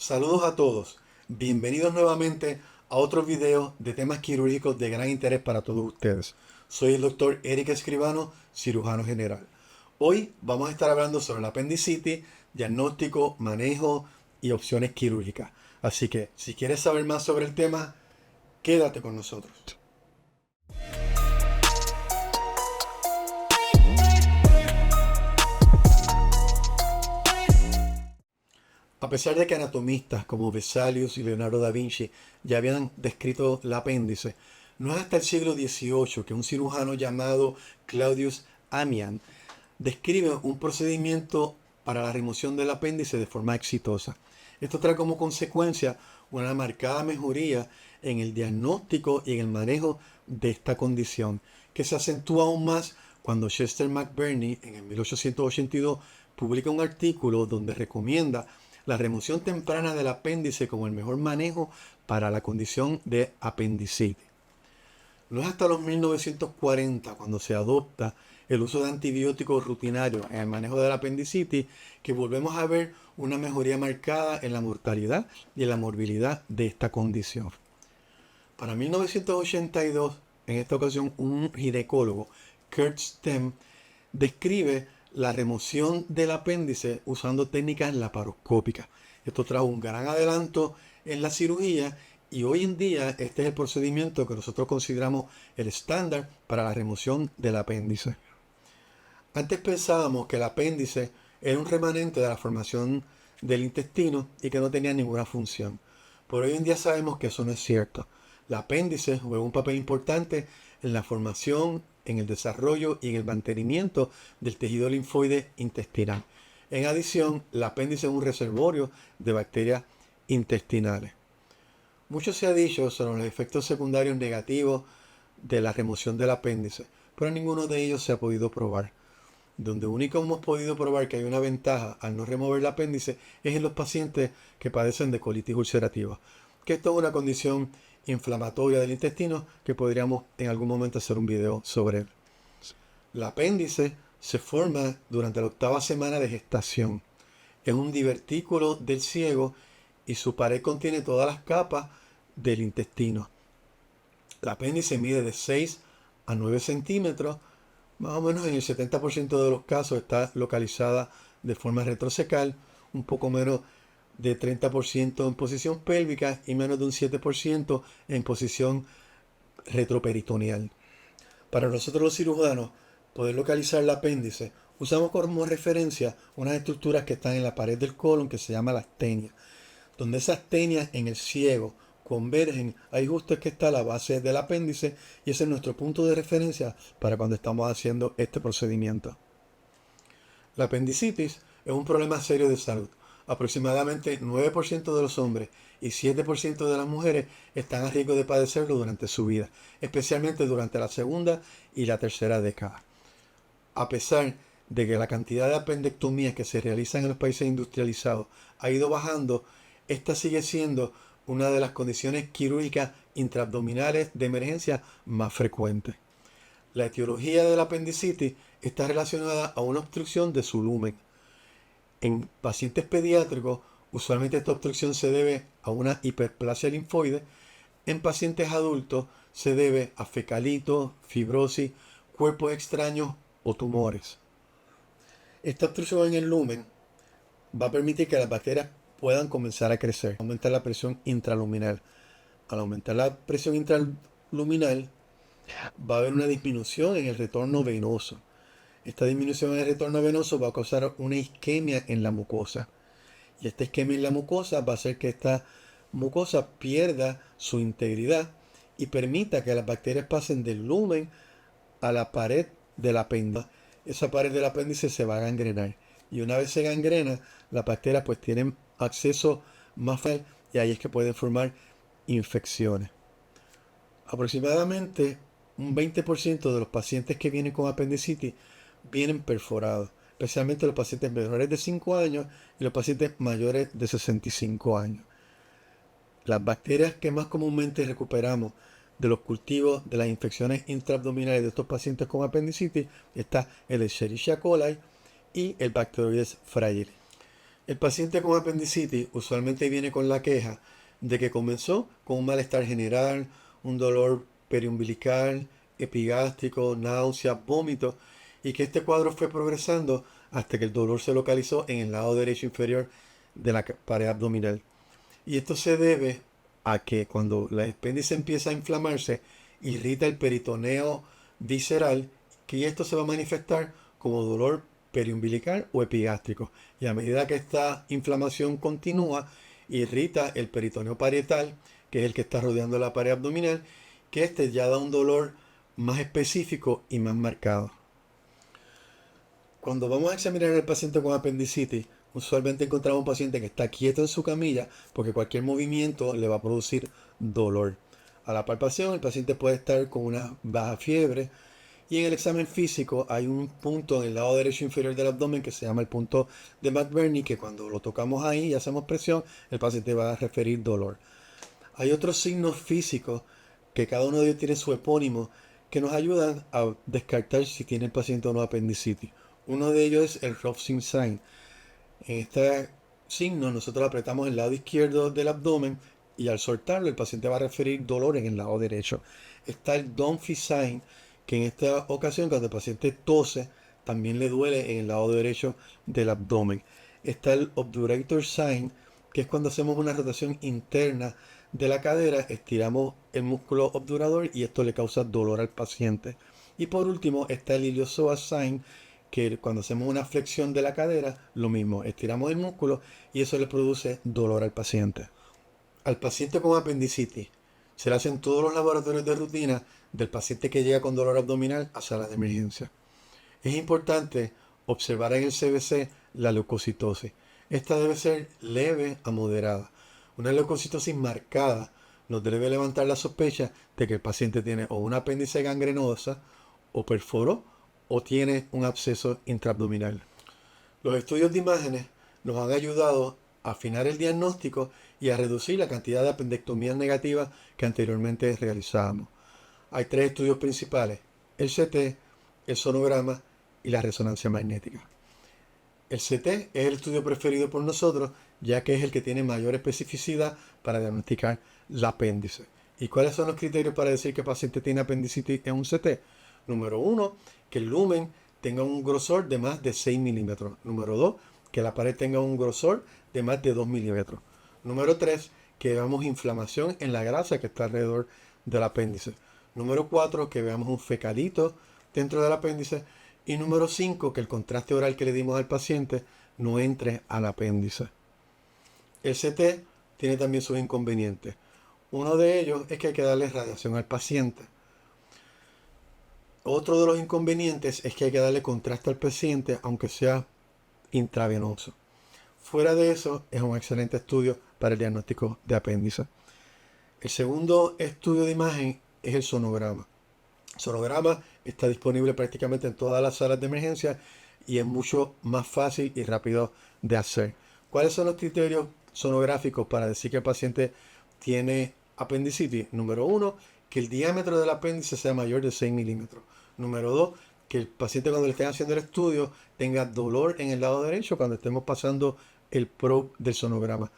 Saludos a todos, bienvenidos nuevamente a otro video de temas quirúrgicos de gran interés para todos ustedes. Soy el doctor Eric Escribano, cirujano general. Hoy vamos a estar hablando sobre la apendicitis, diagnóstico, manejo y opciones quirúrgicas. Así que si quieres saber más sobre el tema, quédate con nosotros. A pesar de que anatomistas como Vesalius y Leonardo da Vinci ya habían descrito el apéndice, no es hasta el siglo XVIII que un cirujano llamado Claudius Amian describe un procedimiento para la remoción del apéndice de forma exitosa. Esto trae como consecuencia una marcada mejoría en el diagnóstico y en el manejo de esta condición, que se acentúa aún más cuando Chester McBurney en el 1882 publica un artículo donde recomienda la remoción temprana del apéndice como el mejor manejo para la condición de apendicitis. No es hasta los 1940 cuando se adopta el uso de antibióticos rutinarios en el manejo de la apendicitis que volvemos a ver una mejoría marcada en la mortalidad y en la morbilidad de esta condición. Para 1982, en esta ocasión, un ginecólogo, Kurt Stem, describe la remoción del apéndice usando técnicas laparoscópicas. Esto trajo un gran adelanto en la cirugía y hoy en día este es el procedimiento que nosotros consideramos el estándar para la remoción del apéndice. Antes pensábamos que el apéndice era un remanente de la formación del intestino y que no tenía ninguna función. Pero hoy en día sabemos que eso no es cierto. El apéndice juega un papel importante en la formación, en el desarrollo y en el mantenimiento del tejido linfoide intestinal. En adición, el apéndice es un reservorio de bacterias intestinales. Mucho se ha dicho sobre los efectos secundarios negativos de la remoción del apéndice, pero ninguno de ellos se ha podido probar. Donde único hemos podido probar que hay una ventaja al no remover el apéndice es en los pacientes que padecen de colitis ulcerativa, que esto es una condición inflamatoria del intestino que podríamos en algún momento hacer un video sobre él. El apéndice se forma durante la 8ª semana de gestación. Es un divertículo del ciego y su pared contiene todas las capas del intestino. El apéndice mide de 6 a 9 centímetros. Más o menos en el 70% de los casos está localizada de forma retrocecal, un poco menos de 30% en posición pélvica y menos de un 7% en posición retroperitoneal. Para nosotros los cirujanos, poder localizar el apéndice, usamos como referencia unas estructuras que están en la pared del colon que se llama las tenias, donde esas tenias en el ciego convergen, ahí justo es que está la base del apéndice y ese es nuestro punto de referencia para cuando estamos haciendo este procedimiento. La apendicitis es un problema serio de salud. Aproximadamente 9% de los hombres y 7% de las mujeres están a riesgo de padecerlo durante su vida, especialmente durante la segunda y la tercera década. A pesar de que la cantidad de apendectomías que se realizan en los países industrializados ha ido bajando, esta sigue siendo una de las condiciones quirúrgicas intraabdominales de emergencia más frecuentes. La etiología de la apendicitis está relacionada a una obstrucción de su lumen. En pacientes pediátricos, usualmente esta obstrucción se debe a una hiperplasia linfoide. En pacientes adultos se debe a fecalitos, fibrosis, cuerpos extraños o tumores. Esta obstrucción en el lumen va a permitir que las bacterias puedan comenzar a crecer, aumentar la presión intraluminal. Al aumentar la presión intraluminal, va a haber una disminución en el retorno venoso. Esta disminución en el retorno venoso va a causar una isquemia en la mucosa. Y esta isquemia en la mucosa va a hacer que esta mucosa pierda su integridad y permita que las bacterias pasen del lumen a la pared del apéndice. Esa pared del apéndice se va a gangrenar. Y una vez se gangrena, las bacterias pues tienen acceso más fácil y ahí es que pueden formar infecciones. Aproximadamente un 20% de los pacientes que vienen con apendicitis vienen perforados, especialmente los pacientes menores de 5 años y los pacientes mayores de 65 años. Las bacterias que más comúnmente recuperamos de los cultivos de las infecciones intraabdominales de estos pacientes con apendicitis está el Escherichia coli y el Bacteroides fragilis. El paciente con apendicitis usualmente viene con la queja de que comenzó con un malestar general, un dolor periumbilical, epigástrico, náuseas, vómitos, y que este cuadro fue progresando hasta que el dolor se localizó en el lado derecho inferior de la pared abdominal. Y esto se debe a que cuando la apéndice empieza a inflamarse, irrita el peritoneo visceral, que esto se va a manifestar como dolor periumbilical o epigástrico. Y a medida que esta inflamación continúa, irrita el peritoneo parietal, que es el que está rodeando la pared abdominal, que este ya da un dolor más específico y más marcado. Cuando vamos a examinar al paciente con apendicitis, usualmente encontramos un paciente que está quieto en su camilla porque cualquier movimiento le va a producir dolor. A la palpación, el paciente puede estar con una baja fiebre y en el examen físico hay un punto en el lado derecho inferior del abdomen que se llama el punto de McBurney, que cuando lo tocamos ahí y hacemos presión, el paciente va a referir dolor. Hay otros signos físicos que cada uno de ellos tiene su epónimo que nos ayudan a descartar si tiene el paciente o no apendicitis. Uno de ellos es el Rovsing sign. En este signo nosotros apretamos el lado izquierdo del abdomen y al soltarlo el paciente va a referir dolor en el lado derecho. Está el Dunphy sign, que en esta ocasión cuando el paciente tose también le duele en el lado derecho del abdomen. Está el Obturator sign, que es cuando hacemos una rotación interna de la cadera, estiramos el músculo obturador y esto le causa dolor al paciente. Y por último está el Iliopsoas sign, que cuando hacemos una flexión de la cadera, lo mismo, estiramos el músculo y eso le produce dolor al paciente. Al paciente con apendicitis se le hacen todos los laboratorios de rutina del paciente que llega con dolor abdominal a sala de emergencia. Es importante observar en el CBC la leucocitosis. Esta debe ser leve a moderada. Una leucocitosis marcada nos debe levantar la sospecha de que el paciente tiene o una apéndice gangrenosa o perforó o tiene un absceso intraabdominal. Los estudios de imágenes nos han ayudado a afinar el diagnóstico y a reducir la cantidad de apendectomías negativas que anteriormente realizábamos. Hay tres estudios principales: el CT, el sonograma y la resonancia magnética. El CT es el estudio preferido por nosotros, ya que es el que tiene mayor especificidad para diagnosticar el apéndice. ¿Y cuáles son los criterios para decir que el paciente tiene apendicitis en un CT? Número 1, que el lumen tenga un grosor de más de 6 milímetros. Número 2, que la pared tenga un grosor de más de 2 milímetros. Número 3, que veamos inflamación en la grasa que está alrededor del apéndice. Número 4, que veamos un fecalito dentro del apéndice. Y número 5, que el contraste oral que le dimos al paciente no entre al apéndice. El CT tiene también sus inconvenientes. Uno de ellos es que hay que darle radiación al paciente. Otro de los inconvenientes es que hay que darle contraste al paciente, aunque sea intravenoso. Fuera de eso, es un excelente estudio para el diagnóstico de apéndice. El segundo estudio de imagen es el sonograma. El sonograma está disponible prácticamente en todas las salas de emergencia y es mucho más fácil y rápido de hacer. ¿Cuáles son los criterios sonográficos para decir que el paciente tiene apendicitis? Número 1, que el diámetro del apéndice sea mayor de 6 milímetros. Número 2, que el paciente cuando le estén haciendo el estudio tenga dolor en el lado derecho cuando estemos pasando el probe del sonograma.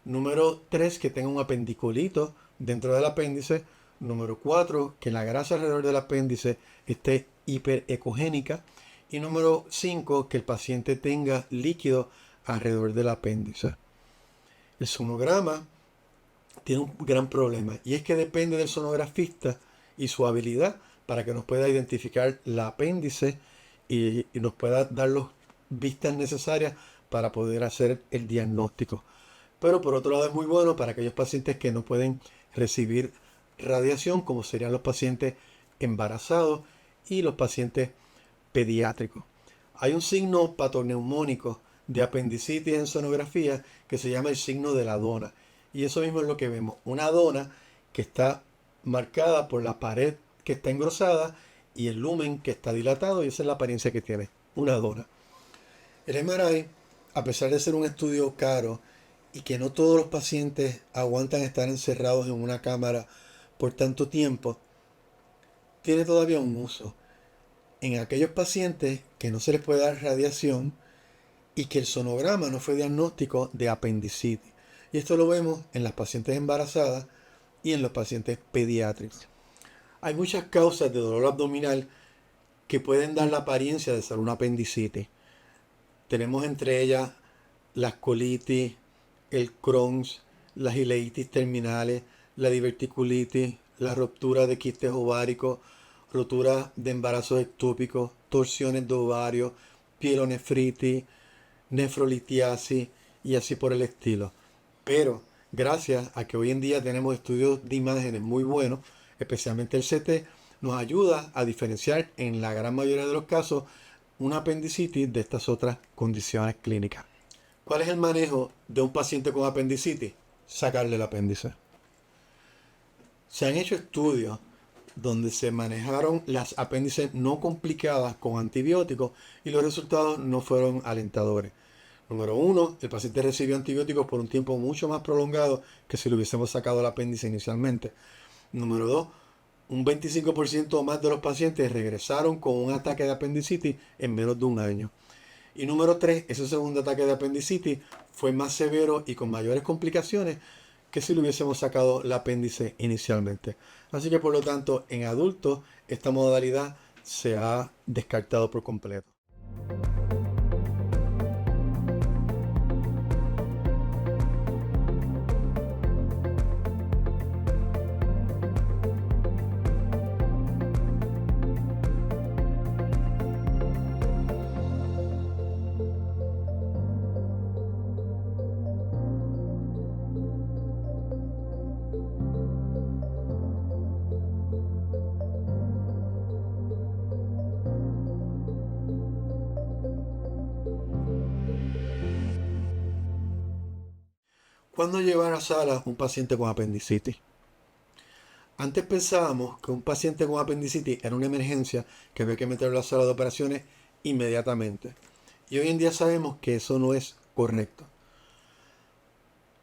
Número 3, que tenga un apendiculito dentro del apéndice. Número 4, que la grasa alrededor del apéndice esté hiperecogénica. Y número 5, que el paciente tenga líquido alrededor del apéndice. El sonograma tiene un gran problema y es que depende del sonografista y su habilidad para que nos pueda identificar el apéndice y nos pueda dar las vistas necesarias para poder hacer el diagnóstico. Pero por otro lado es muy bueno para aquellos pacientes que no pueden recibir radiación, como serían los pacientes embarazados y los pacientes pediátricos. Hay un signo patoneumónico de apendicitis en sonografía que se llama el signo de la dona. Y eso mismo es lo que vemos, una dona que está marcada por la pared que está engrosada y el lumen que está dilatado, y esa es la apariencia que tiene, una dona. El MRI, a pesar de ser un estudio caro y que no todos los pacientes aguantan estar encerrados en una cámara por tanto tiempo, tiene todavía un uso en aquellos pacientes que no se les puede dar radiación y que el sonograma no fue diagnóstico de apendicitis. Y esto lo vemos en las pacientes embarazadas y en los pacientes pediátricos. Hay muchas causas de dolor abdominal que pueden dar la apariencia de ser una apendicitis. Tenemos entre ellas las colitis, el Crohn's, las ileitis terminales, la diverticulitis, la ruptura de quistes ováricos, rotura de embarazos ectópicos, torsiones de ovario, pielonefritis, nefrolitiasis y así por el estilo. Pero gracias a que hoy en día tenemos estudios de imágenes muy buenos, especialmente el CT, nos ayuda a diferenciar en la gran mayoría de los casos una apendicitis de estas otras condiciones clínicas. ¿Cuál es el manejo de un paciente con apendicitis? Sacarle el apéndice. Se han hecho estudios donde se manejaron las apéndices no complicadas con antibióticos y los resultados no fueron alentadores. Número uno, el paciente recibió antibióticos por un tiempo mucho más prolongado que si le hubiésemos sacado el apéndice inicialmente. Número dos, un 25% o más de los pacientes regresaron con un ataque de apendicitis en menos de un año. Y número 3, ese segundo ataque de apendicitis fue más severo y con mayores complicaciones que si le hubiésemos sacado el apéndice inicialmente. Así que por lo tanto, en adultos, esta modalidad se ha descartado por completo. ¿Cuándo llevar a sala un paciente con apendicitis? Antes pensábamos que un paciente con apendicitis era una emergencia que había que meterlo a la sala de operaciones inmediatamente. Y hoy en día sabemos que eso no es correcto.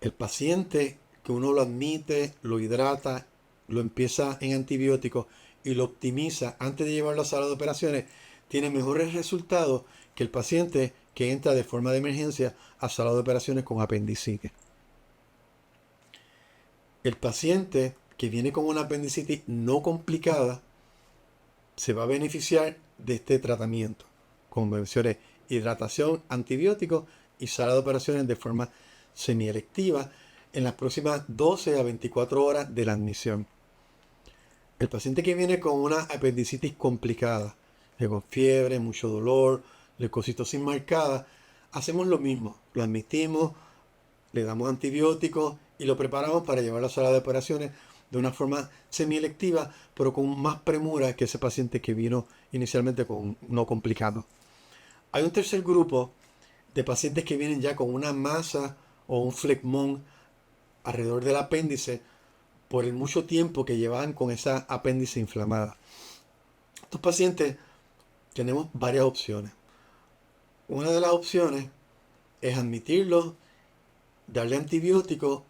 El paciente que uno lo admite, lo hidrata, lo empieza en antibióticos y lo optimiza antes de llevarlo a la sala de operaciones, tiene mejores resultados que el paciente que entra de forma de emergencia a sala de operaciones con apendicitis. El paciente que viene con una apendicitis no complicada se va a beneficiar de este tratamiento. Como mencioné, hidratación, antibióticos y sala de operaciones de forma semielectiva en las próximas 12 a 24 horas de la admisión. El paciente que viene con una apendicitis complicada, con fiebre, mucho dolor, leucocitosis marcada, hacemos lo mismo. Lo admitimos, le damos antibióticos y lo preparamos para llevarlo a la sala de operaciones de una forma semielectiva, pero con más premura que ese paciente que vino inicialmente con no complicado. Hay un tercer grupo de pacientes que vienen ya con una masa o un flegmón alrededor del apéndice por el mucho tiempo que llevan con esa apéndice inflamada. Estos pacientes tenemos varias opciones. Una de las opciones es admitirlos, darle antibióticos,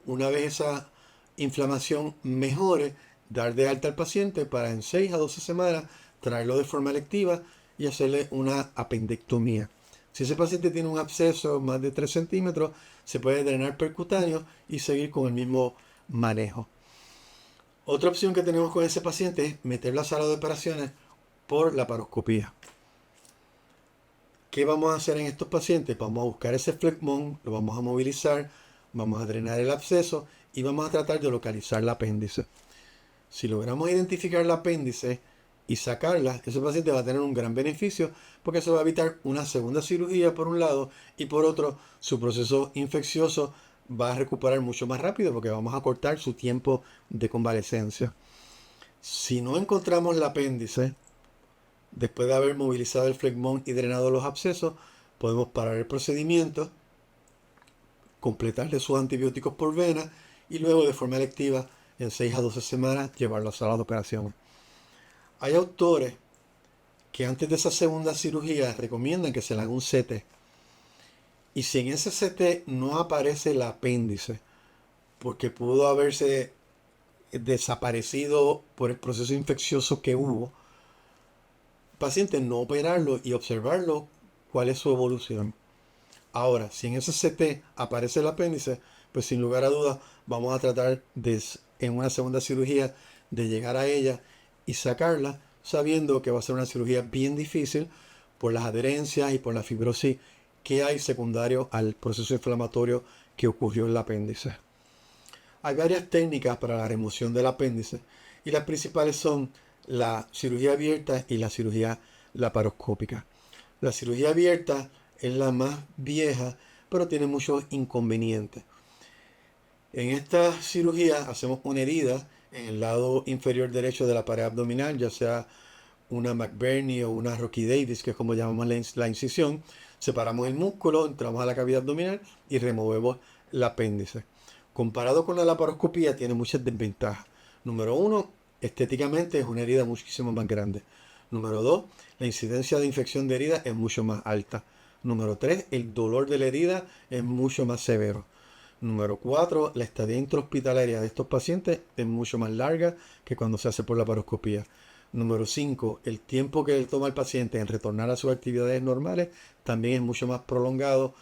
una vez esa inflamación mejore, dar de alta al paciente para en 6 a 12 semanas traerlo de forma electiva y hacerle una apendectomía. Si ese paciente tiene un absceso más de 3 centímetros, se puede drenar percutáneo y seguir con el mismo manejo. Otra opción que tenemos con ese paciente es meterlo a la sala de operaciones por laparoscopía. ¿Qué vamos a hacer en estos pacientes? Vamos a buscar ese flegmón, lo vamos a movilizar, vamos a drenar el absceso y vamos a tratar de localizar el apéndice. Si logramos identificar el apéndice y sacarla, ese paciente va a tener un gran beneficio porque eso va a evitar una segunda cirugía por un lado y por otro su proceso infeccioso va a recuperar mucho más rápido porque vamos a cortar su tiempo de convalecencia. Si no encontramos el apéndice, después de haber movilizado el flegmón y drenado los abscesos, podemos parar el procedimiento, completarle sus antibióticos por vena y luego de forma electiva en 6 a 12 semanas llevarlo a sala de operación. Hay autores que antes de esa segunda cirugía recomiendan que se le haga un CT. Y si en ese CT no aparece el apéndice, porque pudo haberse desaparecido por el proceso infeccioso que hubo, paciente no operarlo y observarlo cuál es su evolución. Ahora, si en ese CT aparece el apéndice, pues sin lugar a dudas vamos a tratar en una segunda cirugía de llegar a ella y sacarla, sabiendo que va a ser una cirugía bien difícil por las adherencias y por la fibrosis que hay secundario al proceso inflamatorio que ocurrió en el apéndice. Hay varias técnicas para la remoción del apéndice y las principales son la cirugía abierta y la cirugía laparoscópica. La cirugía abierta es la más vieja, pero tiene muchos inconvenientes. En esta cirugía hacemos una herida en el lado inferior derecho de la pared abdominal, ya sea una McBurney o una Rocky Davis, que es como llamamos la incisión. Separamos el músculo, entramos a la cavidad abdominal y removemos el apéndice. Comparado con la laparoscopía, tiene muchas desventajas. Número uno, estéticamente es una herida muchísimo más grande. Número dos, la incidencia de infección de herida es mucho más alta. Número tres, el dolor de la herida es mucho más severo. Número 4, la estadía intrahospitalaria de estos pacientes es mucho más larga que cuando se hace por laparoscopía. Número 5, el tiempo que toma el paciente en retornar a sus actividades normales también es mucho más prolongado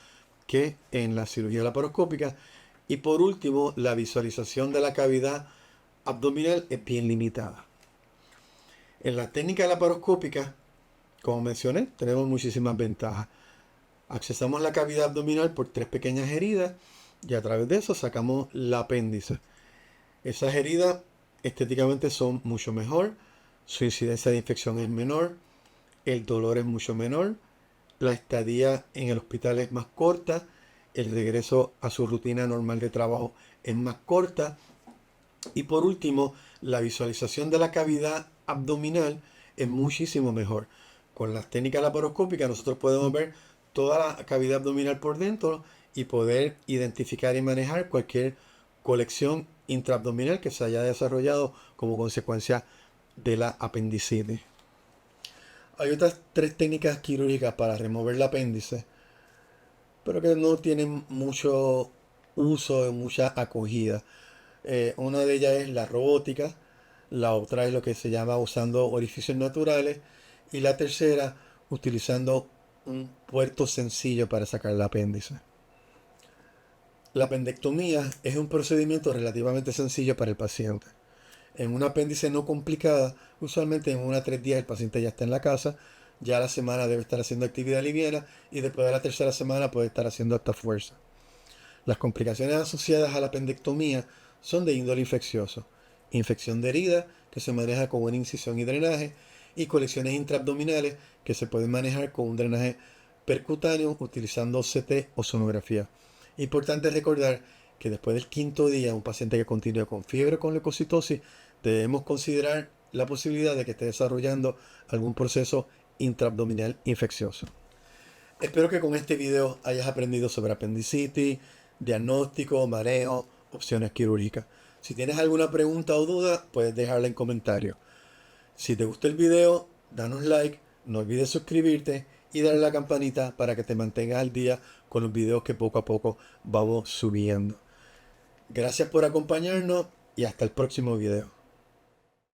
que en la cirugía laparoscópica. Y por último, la visualización de la cavidad abdominal es bien limitada. En la técnica laparoscópica, como mencioné, tenemos muchísimas ventajas. Accesamos la cavidad abdominal por 3 pequeñas heridas y a través de eso sacamos el apéndice. Esas heridas estéticamente son mucho mejor, su incidencia de infección es menor, el dolor es mucho menor, la estadía en el hospital es más corta, el regreso a su rutina normal de trabajo es más corta y por último, la visualización de la cavidad abdominal es muchísimo mejor. Con las técnicas laparoscópicas nosotros podemos ver toda la cavidad abdominal por dentro y poder identificar y manejar cualquier colección intraabdominal que se haya desarrollado como consecuencia de la apendicitis. Hay otras 3 técnicas quirúrgicas para remover el apéndice, pero que no tienen mucho uso, mucha acogida. Una de ellas es la robótica, la otra es lo que se llama usando orificios naturales y la tercera utilizando un puerto sencillo para sacar el apéndice. La apendectomía es un procedimiento relativamente sencillo para el paciente. En un apéndice no complicada, usualmente en 1 a 3 días el paciente ya está en la casa, ya a la semana debe estar haciendo actividad liviana y después de la tercera semana puede estar haciendo hasta fuerza. Las complicaciones asociadas a la apendectomía son de índole infeccioso, infección de herida que se maneja con una incisión y drenaje y colecciones intraabdominales que se pueden manejar con un drenaje percutáneo utilizando CT o sonografía. Importante recordar que después del 5.º día, un paciente que continúe con fiebre o con leucocitosis, debemos considerar la posibilidad de que esté desarrollando algún proceso intraabdominal infeccioso. Espero que con este video hayas aprendido sobre apendicitis, diagnóstico, manejo, opciones quirúrgicas. Si tienes alguna pregunta o duda, puedes dejarla en comentarios. Si te gustó el video, danos like, no olvides suscribirte y darle a la campanita para que te mantengas al día con los videos que poco a poco vamos subiendo. Gracias por acompañarnos y hasta el próximo video.